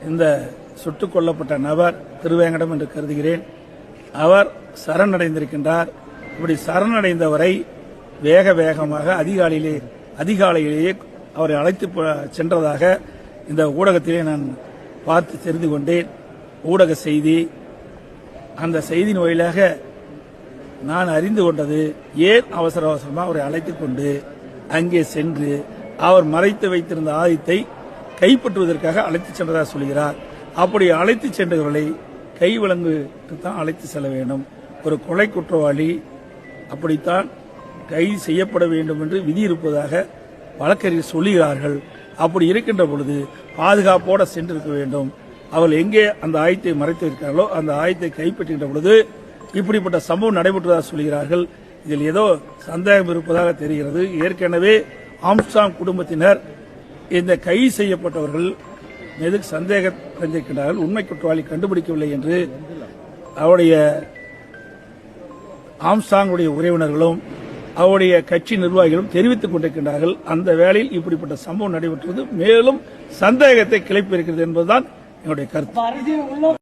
இந்த சுட்டுக் கொல்லப்பட்ட நபர் திருவேங்கடம் என்று கருதுகிறேன். அவர் சரணடைந்திருக்கின்றார். இப்படி சரணடைந்தவரை வேக வேகமாக அதிகாலையிலேயே அவரை அழைத்து சென்றதாக இந்த ஊடகத்திலே நான் பார்த்து தெரிந்து கொண்டேன். ஊடக செய்தி, அந்த செய்தியின் வழியாக நான் அறிந்து கொண்டது, ஏன் அவசர அவசரமாக அவரை அழைத்துக் கொண்டு அங்கே சென்று அவர் மறைத்து வைத்திருந்த ஆயுதத்தை கைப்பற்றுவதற்காக அழைத்து சென்றதாக சொல்கிறார். அப்படி அழைத்து சென்றவர்களை கைவிலங்கு தான் அழைத்து செல்ல வேண்டும். ஒரு கொலை குற்றவாளி அப்படித்தான் கைது செய்யப்பட வேண்டும் என்று விதி இருப்பதாக வழக்கறிஞர் சொல்லுகிறார்கள். அப்படி இருக்கின்ற பொழுது பாதுகாப்போடு சென்றிருக்க வேண்டும். அவர்கள் எங்கே அந்த ஆயுதத்தை மறைத்து இருக்கிறார்களோ அந்த ஆயுதத்தை கைப்பற்றுகின்ற பொழுது இப்படிப்பட்ட சம்பவம் நடைபெற்றதாக சொல்கிறார்கள். இதில் ஏதோ சந்தேகம் இருப்பதாக தெரிகிறது. ஏற்கனவே ஆம்ஸ்ட்ராங் குடும்பத்தினர் இந்த கைது செய்யப்பட்டவர்கள் மீது சந்தேகம் அடைந்திருக்கிறார்கள். உண்மை குற்றவாளி கண்டுபிடிக்கவில்லை என்று அவருடைய ஆம்ஸ்ட்ராங்குடைய உறவினர்களும் அவருடைய கட்சி நிர்வாகிகளும் தெரிவித்துக் கொண்டிருக்கின்றார்கள். அந்த வேளையில் இப்படிப்பட்ட சம்பவம் நடைபெற்றது மேலும் சந்தேகத்தை கிளப்பியிருக்கிறது என்பதுதான் என்னுடைய கருத்து.